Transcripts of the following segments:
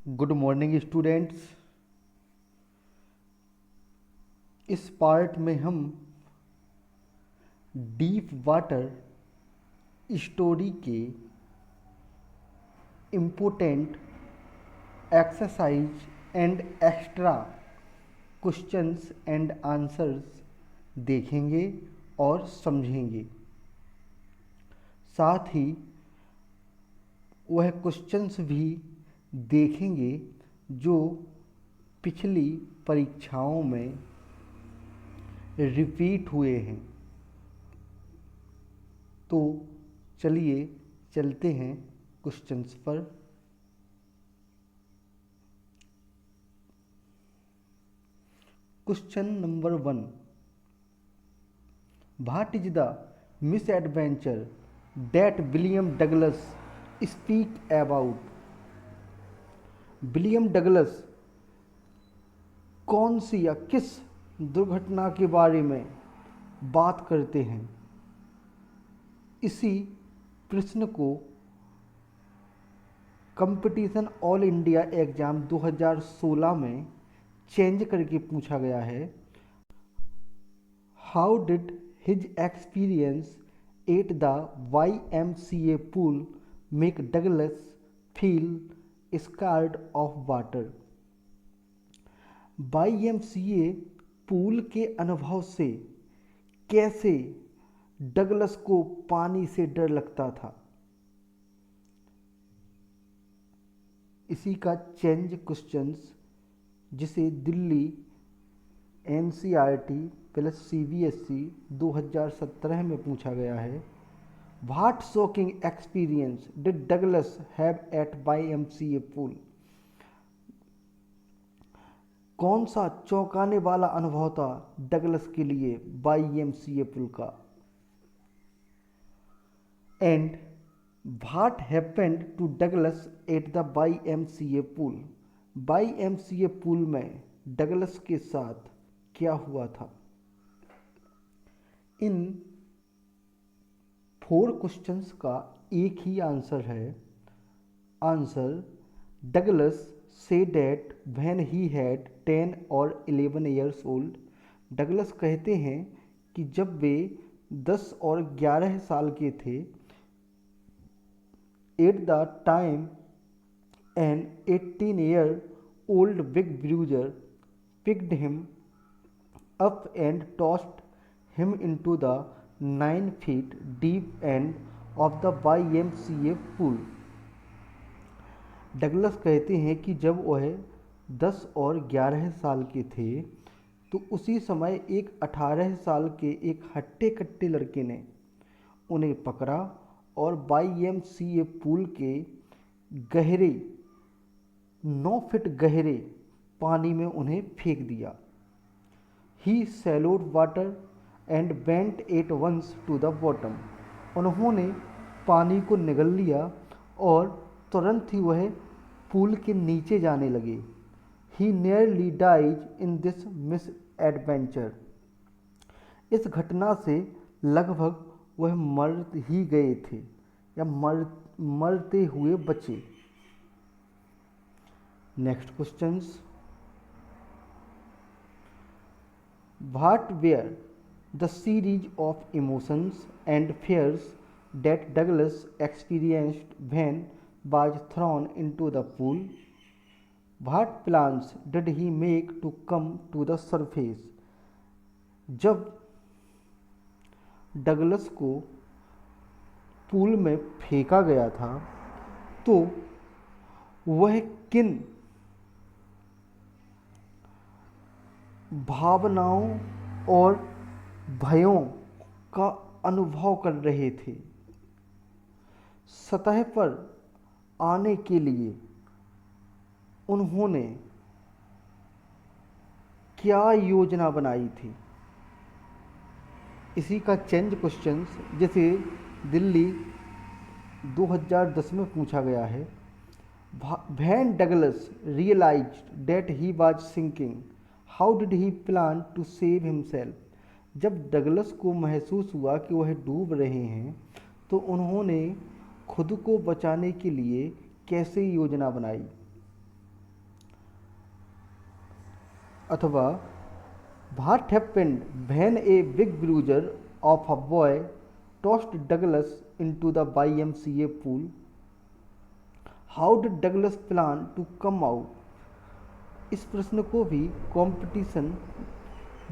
Good morning students. इस part में हम डीप वाटर स्टोरी के important exercise and extra questions and answers देखेंगे और समझेंगे। साथ ही वह क्वेश्चंस भी देखेंगे जो पिछली परीक्षाओं में रिपीट हुए हैं। तो चलिए चलते हैं क्वेश्चंस पर। Question number 1, what is the misadventure that William Douglas speak about? William Douglas कौन सी या किस दुर्घटना के बारे में बात करते हैं? इसी प्रश्न को कंपटीशन ऑल इंडिया एग्जाम 2016 में चेंज करके पूछा गया है। How did his experience at the YMCA pool make Douglas feel scared of water? YMCA pool के अनुभव से कैसे डगलस को पानी से डर लगता था? इसी का चेंज क्वेश्चंस जिसे दिल्ली NCERT प्लस CBSE 2017 में पूछा गया है। What shocking experience did Douglas have at YMCA pool? कौन सा चौंकाने वाला अनुभव था डगलस के लिए YMCA पूल का? And what happened to Douglas at the YMCA pool? YMCA pool में डगलस के साथ क्या हुआ था? इन 4 क्वेश्चंस का एक ही आंसर है। आंसर, डगलस से डेट व्हेन ही हैड 10 और 11 ईयर्स ओल्ड। डगलस कहते हैं कि जब वे 10 और 11 साल के थे, at the time an 18-year-old big bruiser picked him up and tossed him into the 9 feet deep end of the YMCA pool। Douglas कहते हैं कि जब वह 10 और 11 साल के थे तो उसी समय एक 18 साल के एक हट्टे कट्टे लड़के ने उन्हें पकड़ा और YMCA पूल के गहरे 9 फीट गहरे पानी में उन्हें फेंक दिया। He swallowed water and went at once to the bottom। उन्होंने पानी को निगल लिया और तुरंत ही वह पूल के नीचे जाने लगे। He nearly died in this misadventure। इस घटना से लगभग वह मर ही गए थे या मरते हुए बचे। Next questions, what were the series of emotions and fears that Douglas experienced when was thrown into the pool? What plans did he make to come to the surface? जब डगलस को पूल में फेंका गया था तो वह किन भावनाओं और भयों का अनुभव कर रहे थे? सतह पर आने के लिए उन्होंने क्या योजना बनाई थी? इसी का चेंज क्वेश्चंस जिसे दिल्ली 2010 में पूछा गया है। When Douglas realised that he was sinking, how did he plan to save himself? जब डगलस को महसूस हुआ कि वह डूब रहे हैं तो उन्होंने खुद को बचाने के लिए कैसे योजना बनाई? अथवा what happened when a big bruiser of a boy tossed Douglas into the YMCA pool, how did Douglas plan to come out. इस प्रश्न को भी कंपटीशन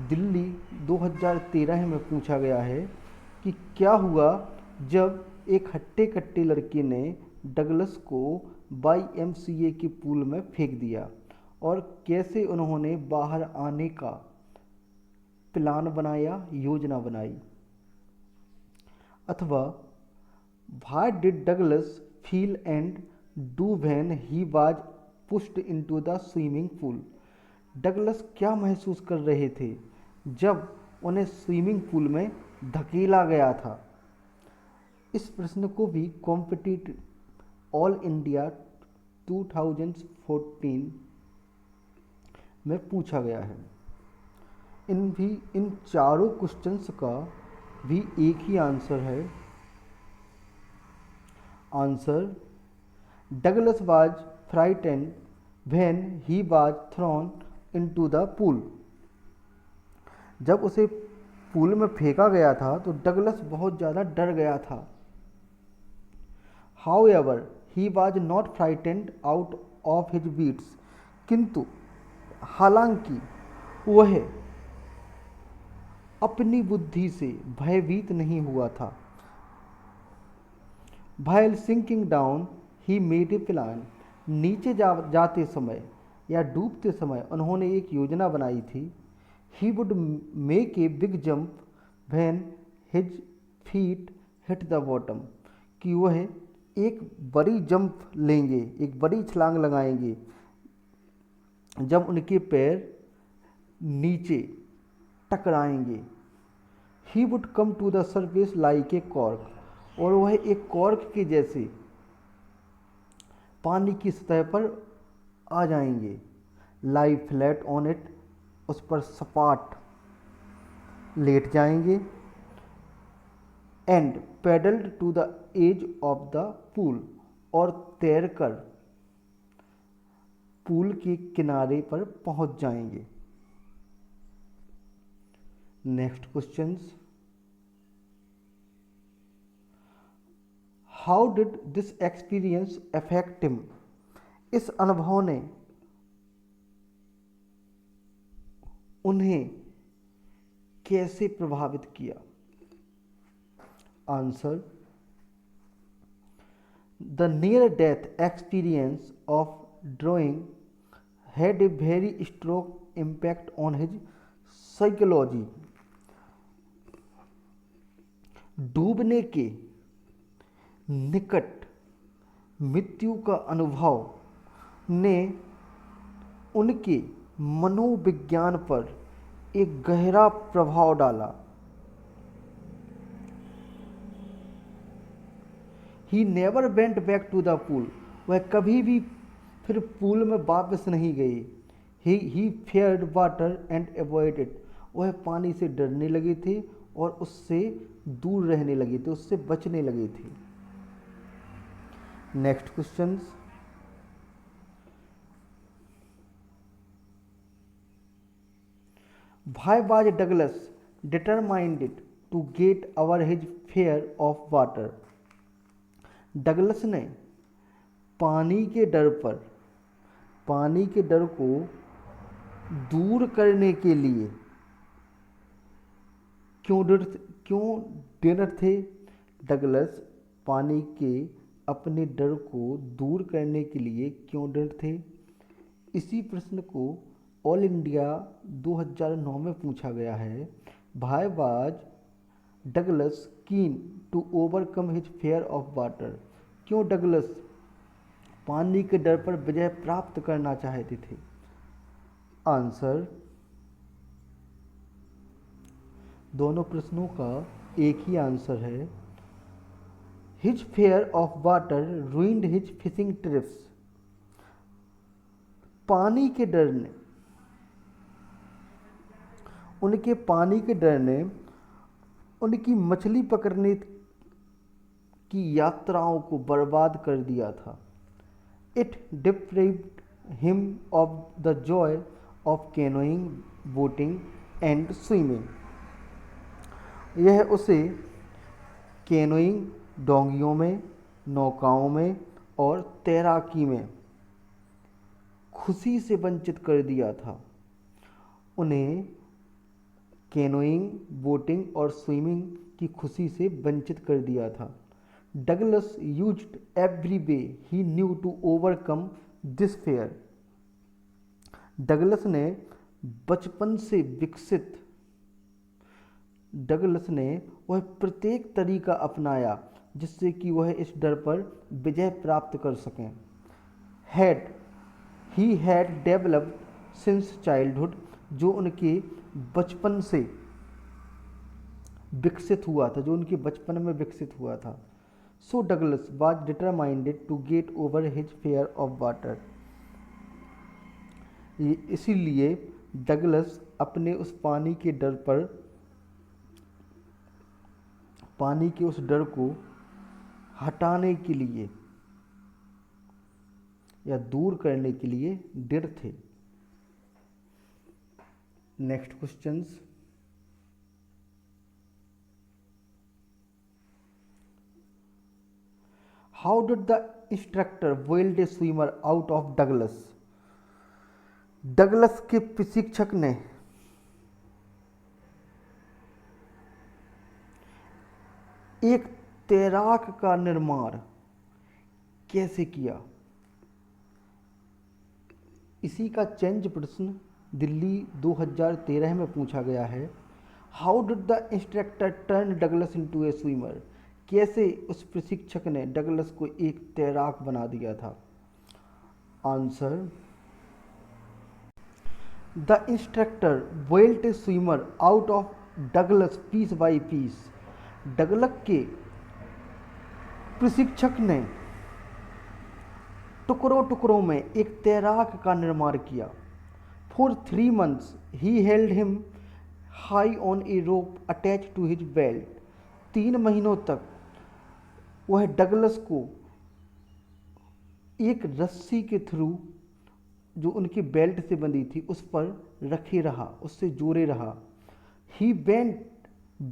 दिल्ली 2013 में पूछा गया है कि क्या हुआ जब एक हट्टे कट्टे लड़के ने डगलस को YMCA के पूल में फेंक दिया और कैसे उन्होंने बाहर आने का प्लान बनाया, योजना बनाई। अथवा what did Douglas feel and do when he was pushed into the swimming pool. Douglas क्या महसूस कर रहे थे जब उन्हें स्विमिंग पूल में धकेला गया था। इस प्रश्न को भी कॉम्पिटिटिव ऑल इंडिया 2014 में पूछा गया है। इन चारों क्वेश्चंस का भी एक ही आंसर है। Answer, Douglas was frightened when he was thrown into the pool. जब उसे पूल में फेंका गया था तो डगलस बहुत ज़्यादा डर गया था। However he was not frightened out of his wits, किंतु हालांकि वह अपनी बुद्धि से भयभीत नहीं हुआ था। While sinking down he made a plan, नीचे जाते समय या डूबते समय उन्होंने एक योजना बनाई थी। He would make a big jump when his feet hit the bottom, कि वह एक बड़ी जंप लेंगे, एक बड़ी छलांग लगाएंगे जब उनके पैर नीचे टकराएंगे। He would come to the surface like a cork, और वह एक कॉर्क के जैसे पानी की सतह पर आ जाएंगे। लाई फ्लैट ऑन इट, उस पर सपाट लेट जाएंगे। And paddled to the edge of the pool, और तैरकर पूल के किनारे पर पहुंच जाएंगे। Next questions, how did this experience affect him, इस अनुभव ने उन्हें कैसे प्रभावित किया। Answer, the near death experience of drowning had a very strong impact on his psychology। डूबने के निकट मृत्यु का अनुभव ने उनके मनोविज्ञान पर एक गहरा प्रभाव डाला। He never went back to the pool, वह कभी भी फिर पूल में वापस नहीं गए। He feared water and avoided it, वह पानी से डरने लगे थे और उससे दूर रहने लगे थे, उससे बचने लगे थे। Next questions, why was Douglas determined to get over his fear of water। Douglas ने पानी के डर को दूर करने के लिए क्यों डर थे। डगलस पानी के अपने डर को दूर करने के लिए क्यों डर थे। इसी प्रश्न को ऑल इंडिया 2009 में पूछा गया है। Why was Douglas keen to overcome his fear of water, क्यों डगलस पानी के डर पर विजय प्राप्त करना चाहते थे। आंसर, दोनों प्रश्नों का एक ही आंसर है। His fear of water ruined his fishing trips, पानी के डर ने उनकी मछली पकड़ने की यात्राओं को बर्बाद कर दिया था। It deprived him of the Joy of canoeing, boating and swimming. यह उसे कैनोइंग, डोंगियों में, नौकाओं में और तैराकी में खुशी से वंचित कर दिया था। उन्हें कैनोइंग, बोटिंग और स्विमिंग की खुशी से वंचित कर दिया था। Douglas used every way he knew to overcome this fear. Douglas ने बचपन से विकसित डगलस ने वह प्रत्येक तरीका अपनाया जिससे कि वह इस डर पर विजय प्राप्त कर सकें। Had he had developed since childhood, जो उनके बचपन से विकसित हुआ था, जो उनके बचपन में विकसित हुआ था। So Douglas was determined to get over his fear of water. इसीलिए डगलस अपने उस पानी के उस डर को हटाने के लिए या दूर करने के लिए दृढ़ थे। Next questions. How did the instructor weld A swimmer out of Douglas. Douglas के प्रशिक्षक ने एक तैराक का निर्माण कैसे किया। इसी का चेंज प्रश्न दिल्ली 2013 में पूछा गया है। How did the instructor turn Douglas into A swimmer. कैसे उस प्रशिक्षक ने डगलस को एक तैराक बना दिया था। Answer, the instructor built a swimmer out of Douglas piece by piece. Douglas के प्रशिक्षक ने टुकड़ों टुकड़ों में एक तैराक का निर्माण किया। For 3 months he held him high on a rope attach to his belt. 3 महीनों तक वह डगलस को एक रस्सी के थ्रू जो उनकी बेल्ट से बंधी थी उस पर रखे रहा, उससे जोड़े रहा। He went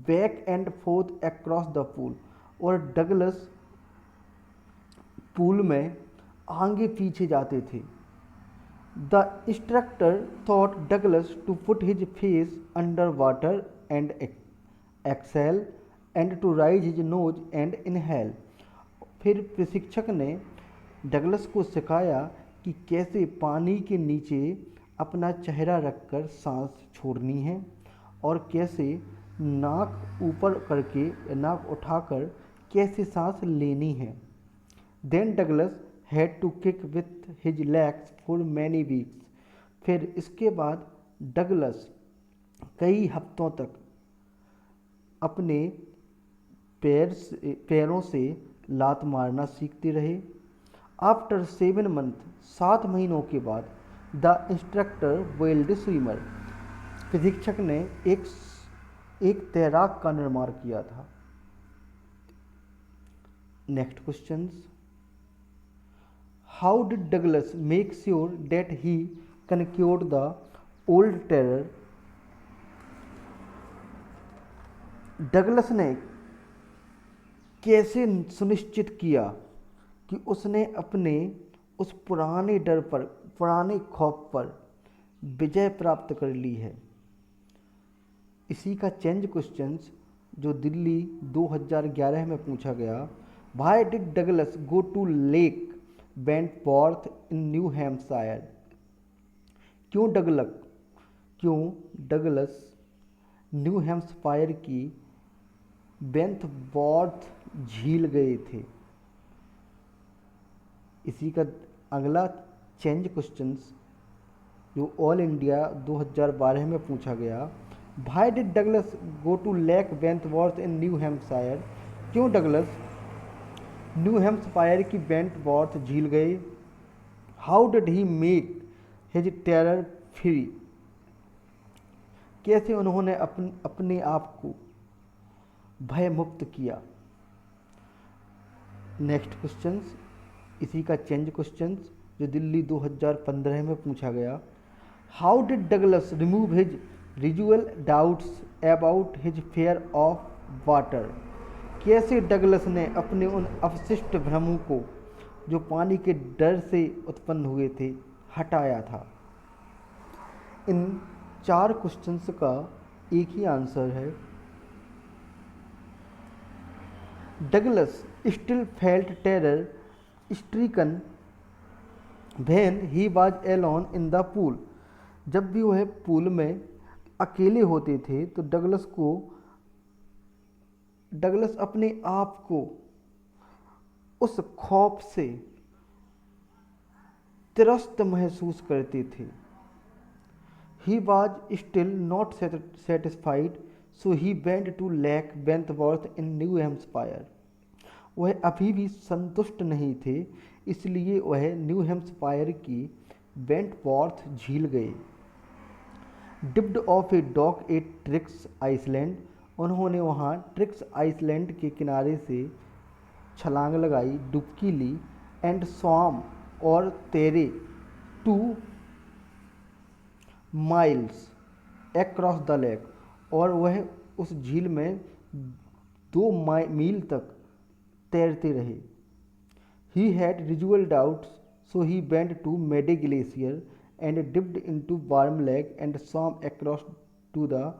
back and forth across the pool. और डगलस पूल में आगे पीछे जाते थे। The instructor taught Douglas to put his face under water and exhale and to raise his nose and inhale. फिर प्रशिक्षक ने डगलस को सिखाया कि कैसे पानी के नीचे अपना चेहरा रखकर सांस छोड़नी है और कैसे नाक ऊपर करके नाक उठाकर कैसे सांस लेनी है। Then Douglas had to kick with his legs for many weeks. फिर इसके बाद डगलस कई हफ्तों तक अपने पैरों से लात मारना सीखते रहे। आफ्टर 7 months, 7 महीनों के बाद द इंस्ट्रक्टर वेल्ड स्विमर। प्रशिक्षक ने एक तैराक का निर्माण किया था। Next questions. How did Douglas make sure that he conquered the old terror. Douglas ने कैसे सुनिश्चित किया कि उसने अपने उस पुराने डर पर, पुराने खौफ पर विजय प्राप्त कर ली है। इसी का चेंज क्वेश्चंस जो दिल्ली 2011 में पूछा गया। Why did Douglas go to Lake Wentworth in New Hampshire. क्यों डगलस न्यू हैम्पशायर की वेंटवॉर्थ झील गए थे। इसी का अगला चेंज क्वेश्चंस जो ऑल इंडिया 2012 में पूछा गया। Why did Douglas go to Lake Wentworth in New Hampshire. क्यों डगलस न्यू हैम्पशायर की वेंटवॉर्थ झील गए। How did he make his terror free. कैसे उन्होंने अपने आप को भय मुक्त किया। नेक्स्ट क्वेश्चंस इसी का चेंज क्वेश्चंस जो दिल्ली 2015 में पूछा गया। How did Douglas remove his residual doubts about his fear of water? कैसे डगलस ने अपने उन अवशिष्ट भ्रमों को जो पानी के डर से उत्पन्न हुए थे हटाया था? इन 4 क्वेश्चंस का एक ही आंसर है। Douglas still felt terror stricken when he was alone in the pool. जब भी वह पूल में अकेले होते थे तो डगलस अपने आप को उस खौफ से त्रस्त महसूस करते थे। He was still not satisfied, so he went to Lake Wentworth in New Hampshire. वह अभी भी संतुष्ट नहीं थे, इसलिए वह न्यू हैम्पशायर की वेंटवॉर्थ झील गए। Dipped off a dock at Triggs Island. उन्होंने वहाँ ट्रिक्स आइसलैंड के किनारे से छलांग लगाई, डुबकी ली। एंड स्वाम और तैरे 2 माइल्स अक्रॉस द लेक। और वह उस झील में 2 मील तक तैरते रहे। He had residual doubts, so he went to Meade glacier and dipped into warm lake and swam across to the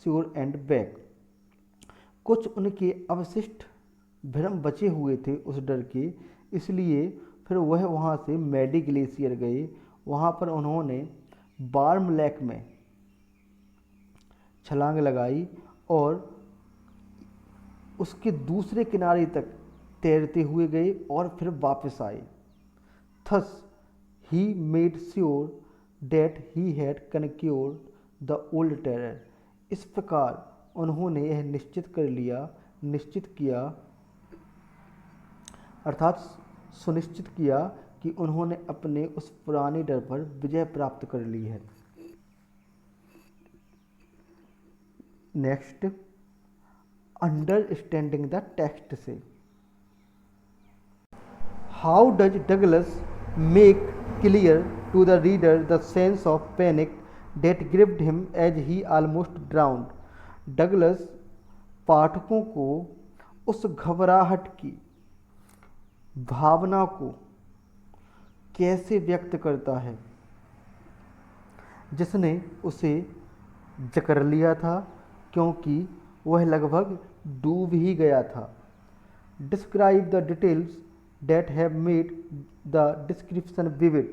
shore and back. कुछ उनके अवशिष्ट भ्रम बचे हुए थे उस डर के, इसलिए फिर वह वहाँ से मेडे ग्लेशियर गए। वहाँ पर उन्होंने वार्म लेक में छलांग लगाई और उसके दूसरे किनारे तक तैरते हुए गए और फिर वापस आए। Thus he made sure that he had conquered the old terror. इस प्रकार उन्होंने यह निश्चित किया अर्थात सुनिश्चित किया कि उन्होंने अपने उस पुराने डर पर विजय प्राप्त कर ली है। नेक्स्ट, अंडरस्टैंडिंग द टेक्स्ट से how does Douglas make clear to the reader the sense of panic that gripped him as he almost drowned. Douglas पाठकों को उस घबराहट की भावना को कैसे व्यक्त करता है जिसने उसे जकड़ लिया था, क्योंकि वह लगभग डूब ही गया था। Describe the details that have made the description vivid.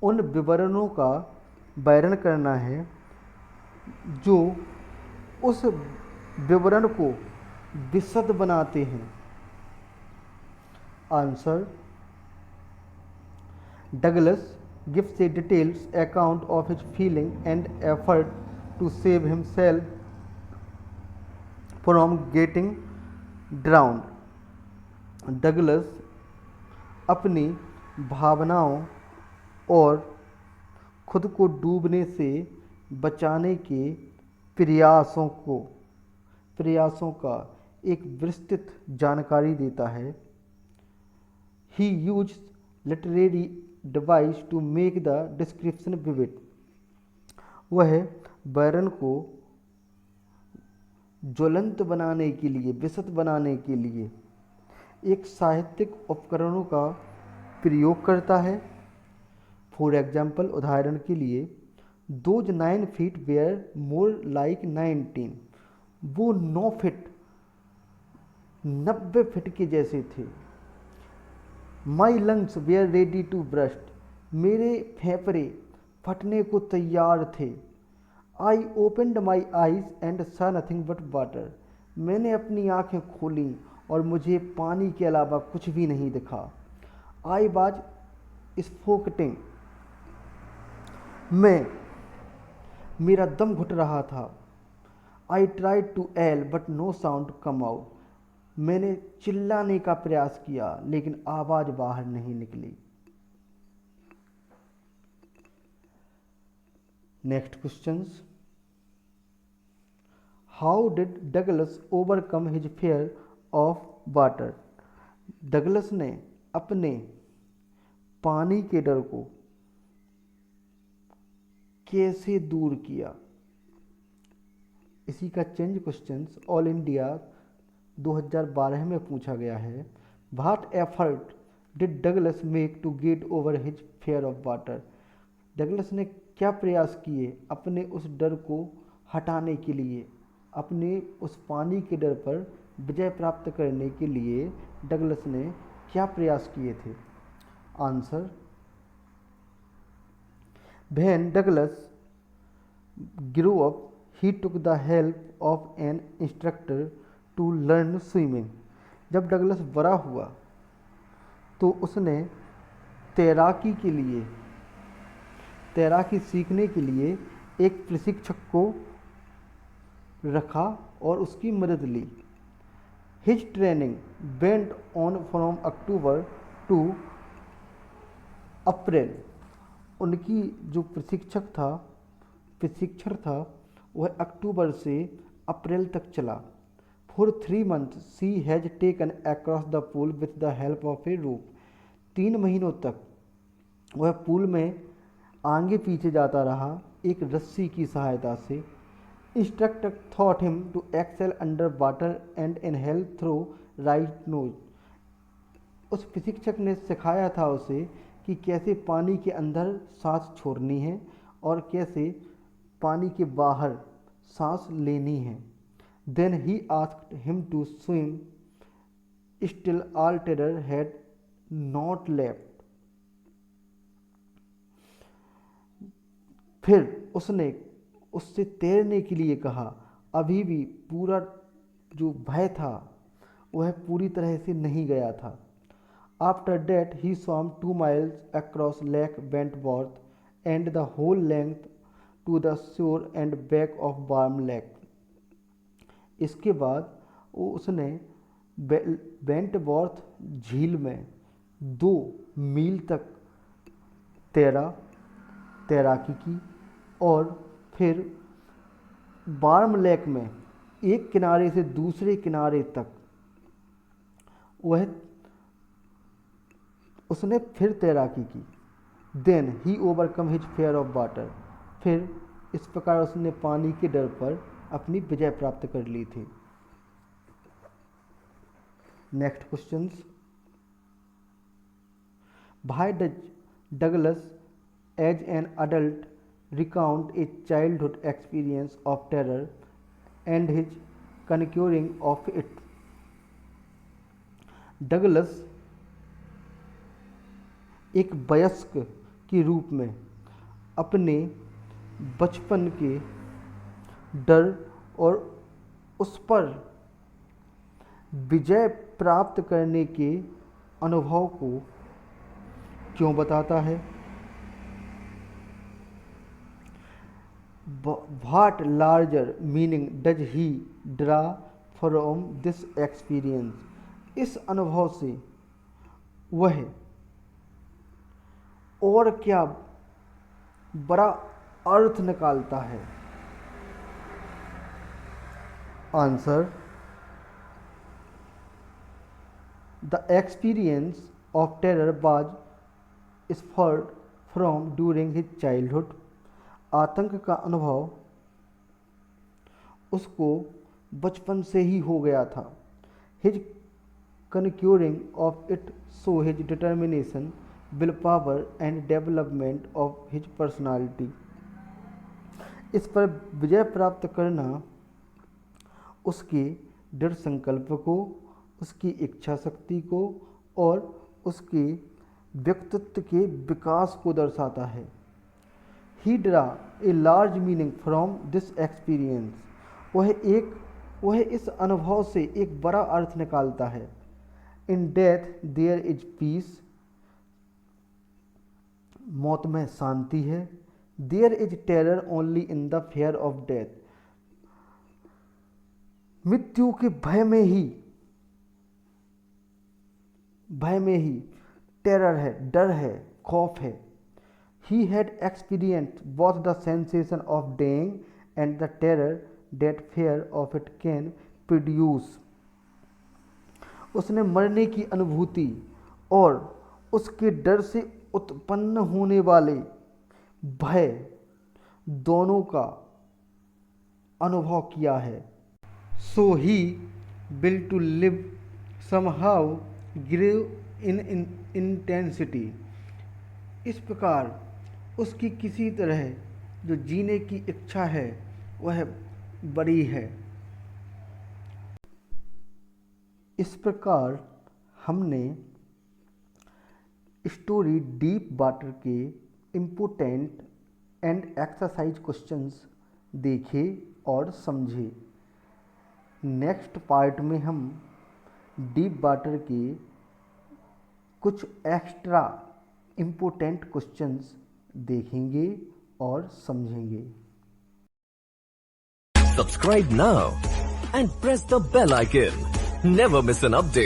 उन विवरणों का वर्णन करना है जो उस विवरण को विशद बनाते हैं। Answer, Douglas gives a detailed account of his feeling and effort to save himself from getting drowned. Douglas अपनी भावनाओं और खुद को डूबने से बचाने के प्रयासों का एक विस्तृत जानकारी देता है। He used literary device to make the description vivid. वह वर्णन को ज्वलंत बनाने के लिए, विशद बनाने के लिए एक साहित्यिक उपकरणों का प्रयोग करता है। फॉर एग्जाम्पल, उदाहरण के लिए, those 9 feet were more like 19। वो 9 फीट 90 फीट के जैसे थे। My lungs were ready to burst. मेरे फेफड़े फटने को तैयार थे। I opened my eyes and saw nothing but water. मैंने अपनी आंखें खोली और मुझे पानी के अलावा कुछ भी नहीं दिखा। I was suffocating. मेरा दम घुट रहा था। I tried to yell but no sound come out. मैंने चिल्लाने का प्रयास किया लेकिन आवाज बाहर नहीं निकली। Next questions, how did Douglas overcome his fear of water. Douglas ने अपने पानी के डर को कैसे दूर किया। इसी का चेंज क्वेश्चंस ऑल इंडिया 2012 में पूछा गया है। What effort did Douglas make to get over his fear of water. Douglas ने क्या प्रयास किए अपने उस डर को हटाने के लिए, अपने उस पानी के डर पर विजय प्राप्त करने के लिए डगलस ने क्या प्रयास किए थे। Answer, when Douglas grew up, he took the help of an instructor to learn swimming. जब डगलस बड़ा हुआ तो उसने तैराकी के लिए, तैराकी सीखने के लिए एक प्रशिक्षक को रखा और उसकी मदद ली। His training went on from October to April. उनकी जो प्रशिक्षण था वह अक्टूबर से अप्रैल तक चला। For 3 months she has taken across the pool with the help of a rope. 3 महीनों तक वह पूल में आगे पीछे जाता रहा एक रस्सी की सहायता से। Instructor taught him to exhale under water and inhale through right nose. उस प्रशिक्षक ने सिखाया था उसे कि कैसे पानी के अंदर सांस छोड़नी है और कैसे पानी के बाहर सांस लेनी है। Then he asked him to swim still all terror had not left. फिर उसने उससे तैरने के लिए कहा, अभी भी पूरा जो भय था वह पूरी तरह से नहीं गया था। After that he swam 2 miles across Lake Wentworth and the whole length to the shore and back of Warm Lake. इसके बाद उसने वेंटवॉर्थ झील में 2 मील तक तैराकी की और फिर वार्म लेक में एक किनारे से दूसरे किनारे तक वह उसने फिर तैराकी की। Then he overcome his fear of water. फिर इस प्रकार उसने पानी के डर पर अपनी विजय प्राप्त कर ली थी। Next questions, why does Douglas as an adult recount a childhood experience of terror and his conquering of it. Douglas एक वयस्क के रूप में अपने बचपन के डर और उस पर विजय प्राप्त करने के अनुभव को क्यों बताता है। What larger meaning does he draw from this experience? इस अनुभव से वह और क्या बड़ा अर्थ निकालता है। Answer, the experience of terror was suffered from during his childhood. आतंक का अनुभव उसको बचपन से ही हो गया था। His conquering of it so his determination, will power and development of his personality. इस पर विजय प्राप्त करना उसके दृढ़ संकल्प को, उसकी इच्छा शक्ति को और उसके व्यक्तित्व के विकास को दर्शाता है। He draw a large meaning from this experience. वह इस अनुभव से एक बड़ा अर्थ निकालता है। In death there is peace. मौत में शांति है। There is terror only in the fear of death. मृत्यु के भय में ही टेरर है, डर है, खौफ है। He had experienced both the sensation of dying and the terror that fear of it can produce. उसने मरने की अनुभूति और उसके डर से उत्पन्न होने वाले भय दोनों का अनुभव किया है। So he will to live somehow grave in intensity. इस प्रकार उसकी किसी तरह जो जीने की इच्छा है वह बड़ी है। इस प्रकार हमने स्टोरी डीप वाटर के इम्पोर्टेंट एंड एक्सरसाइज क्वेश्चंस देखे और समझे। नेक्स्ट पार्ट में हम डीप वाटर के कुछ एक्स्ट्रा इम्पोर्टेंट क्वेश्चंस देखेंगे और समझेंगे। Subscribe now and press the bell icon. Never miss an update.